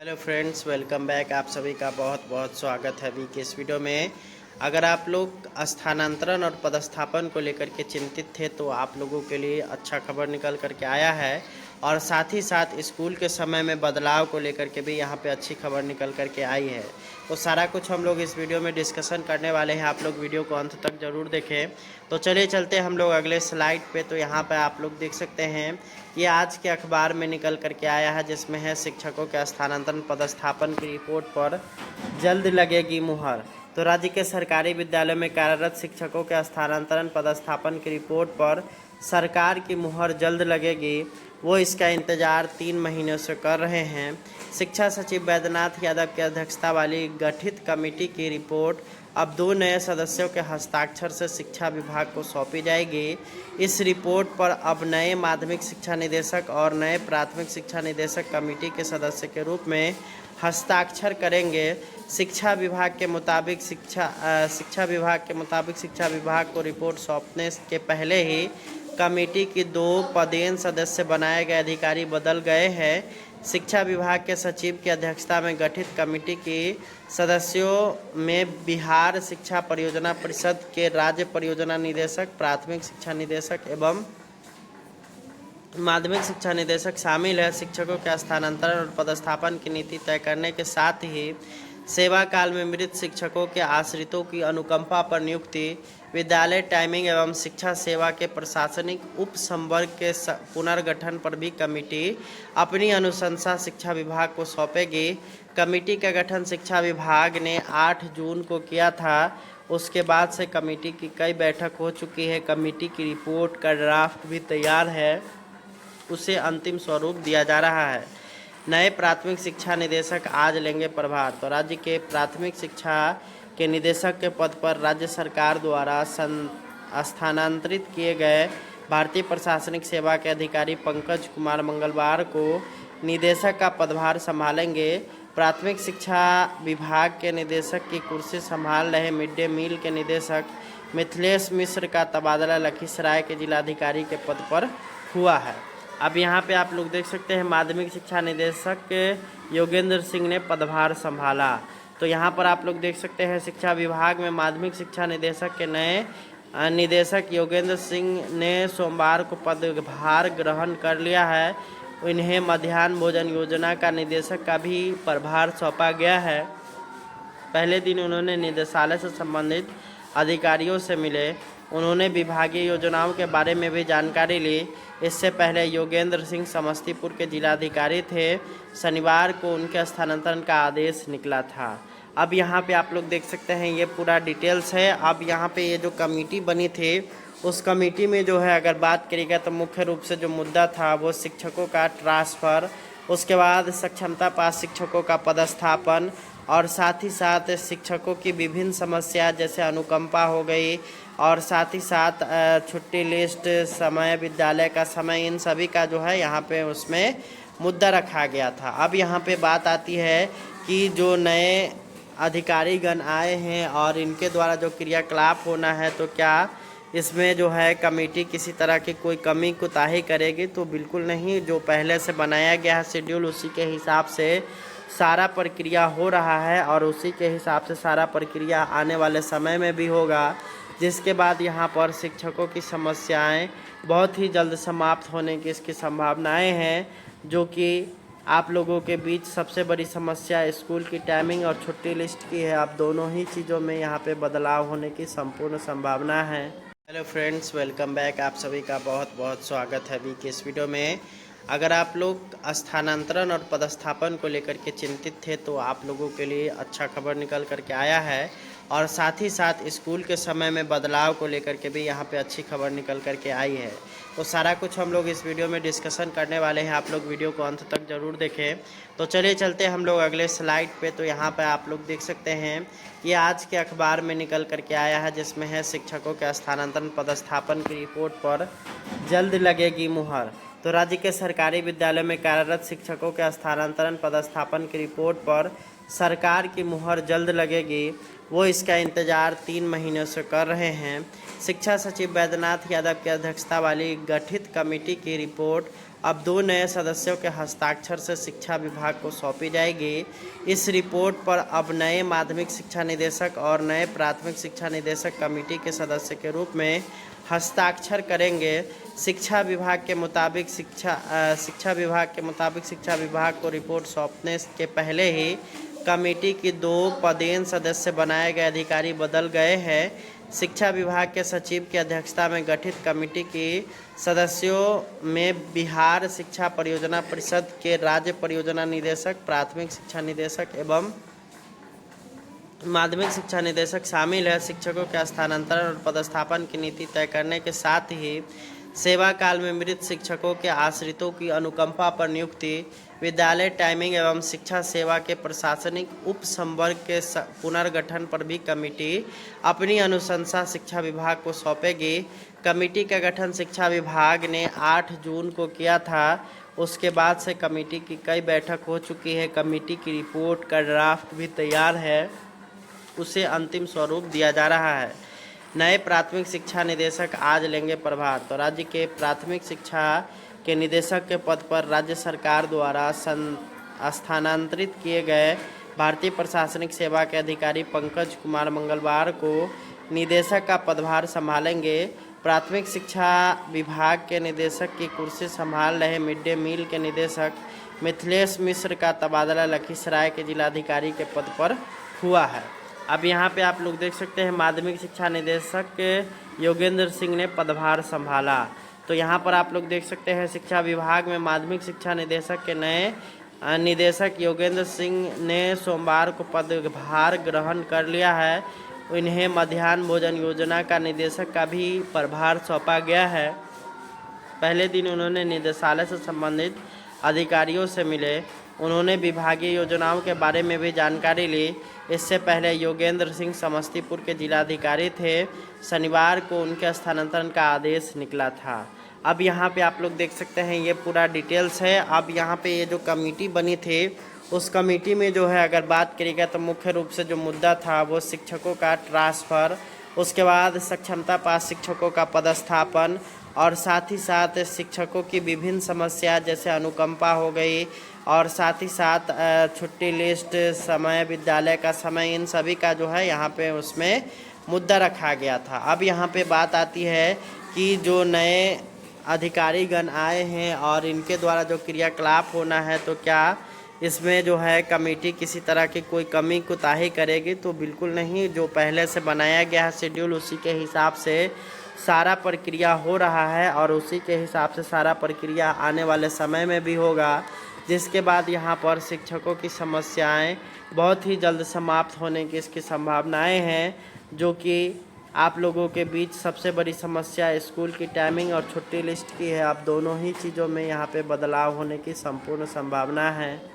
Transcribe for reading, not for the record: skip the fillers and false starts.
Hello friends, welcome back. आप सभी का बहुत बहुत स्वागत है अभी के इस वीडियो में। अगर आप लोग स्थानांतरण और पदस्थापन को लेकर के चिंतित थे तो आप लोगों के लिए अच्छा खबर निकल कर के आया है। और साथ ही साथ स्कूल के समय में बदलाव को लेकर के भी यहाँ पे अच्छी खबर निकल कर के आई है। तो सारा कुछ हम लोग इस वीडियो में डिस्कशन करने वाले हैं। आप लोग वीडियो को अंत तक ज़रूर देखें। तो चलिए चलते हम लोग अगले स्लाइड पे। तो यहाँ पे आप लोग देख सकते हैं ये आज के अखबार में निकल कर के आया है, जिसमें है शिक्षकों के स्थानांतरण पदस्थापन की रिपोर्ट पर जल्द लगेगी मुहर। तो राज्य के सरकारी विद्यालयों में कार्यरत शिक्षकों के स्थानांतरण पदस्थापन की रिपोर्ट पर सरकार की मुहर जल्द लगेगी। वो इसका इंतजार 3 महीनों से कर रहे हैं। शिक्षा सचिव वैद्यनाथ यादव की अध्यक्षता वाली गठित कमेटी की रिपोर्ट अब 2 नए सदस्यों के हस्ताक्षर से शिक्षा विभाग को सौंपी जाएगी। इस रिपोर्ट पर अब नए माध्यमिक शिक्षा निदेशक और नए प्राथमिक शिक्षा निदेशक कमेटी के सदस्य के रूप में हस्ताक्षर करेंगे। शिक्षा विभाग के मुताबिक शिक्षा विभाग को रिपोर्ट सौंपने के पहले ही कमेटी की 2 पदेन सदस्य बनाए गए अधिकारी बदल गए हैं। शिक्षा विभाग के सचिव की अध्यक्षता में गठित कमेटी के सदस्यों में बिहार शिक्षा परियोजना परिषद के राज्य परियोजना निदेशक, प्राथमिक शिक्षा निदेशक एवं माध्यमिक शिक्षा निदेशक शामिल है। शिक्षकों के स्थानांतरण और पदस्थापन की नीति तय करने के साथ ही सेवा काल में मृत शिक्षकों के आश्रितों की अनुकंपा पर नियुक्ति, विद्यालय टाइमिंग एवं शिक्षा सेवा के प्रशासनिक उप संवर्ग के पुनर्गठन पर भी कमेटी अपनी अनुशंसा शिक्षा विभाग को सौंपेगी। कमेटी का गठन शिक्षा विभाग ने 8 जून को किया था। उसके बाद से कमेटी की कई बैठक हो चुकी है। कमेटी की रिपोर्ट का ड्राफ्ट भी तैयार है, उसे अंतिम स्वरूप दिया जा रहा है। नए प्राथमिक शिक्षा निदेशक आज लेंगे प्रभार। तो राज्य के प्राथमिक शिक्षा के निदेशक के पद पर राज्य सरकार द्वारा स्थानांतरित किए गए भारतीय प्रशासनिक सेवा के अधिकारी पंकज कुमार मंगलवार को निदेशक का पदभार संभालेंगे। प्राथमिक शिक्षा विभाग के निदेशक की कुर्सी संभाल रहे मिड डे मील के निदेशक मिथिलेश मिश्र का तबादला लखीसराय के जिलाधिकारी के पद पर हुआ है। अब यहाँ पे आप लोग देख सकते हैं माध्यमिक शिक्षा निदेशक योगेंद्र सिंह ने पदभार संभाला। तो यहाँ पर आप लोग देख सकते हैं शिक्षा विभाग में माध्यमिक शिक्षा निदेशक के नए निदेशक योगेंद्र सिंह ने सोमवार को पदभार ग्रहण कर लिया है। इन्हें मध्याह्न भोजन योजना का निदेशक का भी प्रभार सौंपा गया है। पहले दिन उन्होंने निदेशालय से संबंधित अधिकारियों से मिले। उन्होंने विभागीय योजनाओं के बारे में भी जानकारी ली। इससे पहले योगेंद्र सिंह समस्तीपुर के जिलाधिकारी थे। शनिवार को उनके स्थानांतरण का आदेश निकला था। अब यहाँ पे आप लोग देख सकते हैं ये पूरा डिटेल्स है। अब यहाँ पे ये जो कमेटी बनी थी उस कमेटी में जो है अगर बात करिएगा तो मुख्य रूप से जो मुद्दा था वो शिक्षकों का ट्रांसफ़र, उसके बाद सक्षमता पास शिक्षकों का पदस्थापन और साथ ही साथ शिक्षकों की विभिन्न समस्या जैसे अनुकंपा हो गई और साथ ही साथ छुट्टी लिस्ट, समय, विद्यालय का समय, इन सभी का जो है यहाँ पे उसमें मुद्दा रखा गया था। अब यहाँ पे बात आती है कि जो नए अधिकारीगण आए हैं और इनके द्वारा जो क्रियाकलाप होना है तो क्या इसमें जो है कमेटी किसी तरह की कोई कमी कोताही करेगी? तो बिल्कुल नहीं। जो पहले से बनाया गया है शेड्यूल उसी के हिसाब से सारा प्रक्रिया हो रहा है और उसी के हिसाब से सारा प्रक्रिया आने वाले समय में भी होगा, जिसके बाद यहाँ पर शिक्षकों की समस्याएं बहुत ही जल्द समाप्त होने की इसकी संभावनाएं हैं। जो कि आप लोगों के बीच सबसे बड़ी समस्या स्कूल की टाइमिंग और छुट्टी लिस्ट की है। अब दोनों ही चीज़ों में यहाँ पे बदलाव होने की संपूर्ण संभावना है। Hello friends, welcome back. आप सभी का बहुत बहुत स्वागत है अभी के इस वीडियो में। अगर आप लोग स्थानांतरण और पदस्थापन को लेकर के चिंतित थे तो आप लोगों के लिए अच्छा खबर निकल कर के आया है। और साथ ही साथ स्कूल के समय में बदलाव को लेकर के भी यहाँ पे अच्छी खबर निकल कर के आई है। तो सारा कुछ हम लोग इस वीडियो में डिस्कशन करने वाले हैं। आप लोग वीडियो को अंत तक ज़रूर देखें। तो चलिए चलते हम लोग अगले स्लाइड पे। तो यहाँ पे आप लोग देख सकते हैं ये आज के अखबार में निकल कर के आया है, जिसमें है शिक्षकों के स्थानांतरण पदस्थापन की रिपोर्ट पर जल्द लगेगी मुहर। तो राज्य के सरकारी विद्यालयों में कार्यरत शिक्षकों के स्थानांतरण पदस्थापन की रिपोर्ट पर सरकार की मुहर जल्द लगेगी। वो इसका इंतजार 3 महीनों से कर रहे हैं। शिक्षा सचिव वैद्यनाथ यादव की अध्यक्षता वाली गठित कमेटी की रिपोर्ट अब 2 नए सदस्यों के हस्ताक्षर से शिक्षा विभाग को सौंपी जाएगी। इस रिपोर्ट पर अब नए माध्यमिक शिक्षा निदेशक और नए प्राथमिक शिक्षा निदेशक कमेटी के सदस्य के रूप में हस्ताक्षर करेंगे। शिक्षा विभाग के मुताबिक शिक्षा विभाग को रिपोर्ट सौंपने के पहले ही कमेटी की 2 पदेन सदस्य बनाए गए अधिकारी बदल गए हैं। शिक्षा विभाग के सचिव की अध्यक्षता में गठित कमेटी की सदस्यों में बिहार शिक्षा परियोजना परिषद के राज्य परियोजना निदेशक, प्राथमिक शिक्षा निदेशक एवं माध्यमिक शिक्षा निदेशक शामिल है। शिक्षकों के स्थानांतरण और पदस्थापन की नीति तय करने के साथ ही सेवा काल में मृत शिक्षकों के आश्रितों की अनुकंपा पर नियुक्ति, विद्यालय टाइमिंग एवं शिक्षा सेवा के प्रशासनिक उप संवर्ग के पुनर्गठन पर भी कमेटी अपनी अनुशंसा शिक्षा विभाग को सौंपेगी। कमेटी का गठन शिक्षा विभाग ने 8 जून को किया था। उसके बाद से कमेटी की कई बैठक हो चुकी है। कमेटी की रिपोर्ट का ड्राफ्ट भी तैयार है, उसे अंतिम स्वरूप दिया जा रहा है। नए प्राथमिक शिक्षा निदेशक आज लेंगे प्रभार। तो राज्य के प्राथमिक शिक्षा के निदेशक के पद पर राज्य सरकार द्वारा स्थानांतरित किए गए भारतीय प्रशासनिक सेवा के अधिकारी पंकज कुमार मंगलवार को निदेशक का पदभार संभालेंगे। प्राथमिक शिक्षा विभाग के निदेशक की कुर्सी संभाल रहे मिड डे मील के निदेशक मिथिलेश मिश्र का तबादला लखीसराय के जिलाधिकारी के पद पर हुआ है। अब यहाँ पे आप लोग देख सकते हैं माध्यमिक शिक्षा निदेशक योगेंद्र सिंह ने पदभार संभाला। तो यहाँ पर आप लोग देख सकते हैं शिक्षा विभाग में माध्यमिक शिक्षा निदेशक के नए निदेशक योगेंद्र सिंह ने सोमवार को पदभार ग्रहण कर लिया है। इन्हें मध्याह्न भोजन योजना का निदेशक का भी प्रभार सौंपा गया है। पहले दिन उन्होंने निदेशालय से संबंधित अधिकारियों से मिले, उन्होंने विभागीय योजनाओं के बारे में भी जानकारी ली। इससे पहले योगेंद्र सिंह समस्तीपुर के जिलाधिकारी थे। शनिवार को उनके स्थानांतरण का आदेश निकला था। अब यहाँ पे आप लोग देख सकते हैं ये पूरा डिटेल्स है। अब यहाँ पे ये जो कमेटी बनी थी उस कमेटी में जो है अगर बात करिएगा तो मुख्य रूप से जो मुद्दा था वो शिक्षकों का ट्रांसफ़र, उसके बाद सक्षमता पास शिक्षकों का पदस्थापन और साथ ही साथ शिक्षकों की विभिन्न समस्या जैसे अनुकंपा हो गई और साथ ही साथ छुट्टी लिस्ट, समय, विद्यालय का समय, इन सभी का जो है यहाँ पे उसमें मुद्दा रखा गया था। अब यहाँ पे बात आती है कि जो नए अधिकारीगण आए हैं और इनके द्वारा जो क्रियाकलाप होना है तो क्या इसमें जो है कमेटी किसी तरह की कोई कमी कोताही करेगी? तो बिल्कुल नहीं। जो पहले से बनाया गया है शेड्यूल उसी के हिसाब से सारा प्रक्रिया हो रहा है और उसी के हिसाब से सारा प्रक्रिया आने वाले समय में भी होगा, जिसके बाद यहाँ पर शिक्षकों की समस्याएं बहुत ही जल्द समाप्त होने की इसकी संभावनाएं हैं। जो कि आप लोगों के बीच सबसे बड़ी समस्या स्कूल की टाइमिंग और छुट्टी लिस्ट की है। अब दोनों ही चीज़ों में यहाँ पे बदलाव होने की संपूर्ण संभावना है।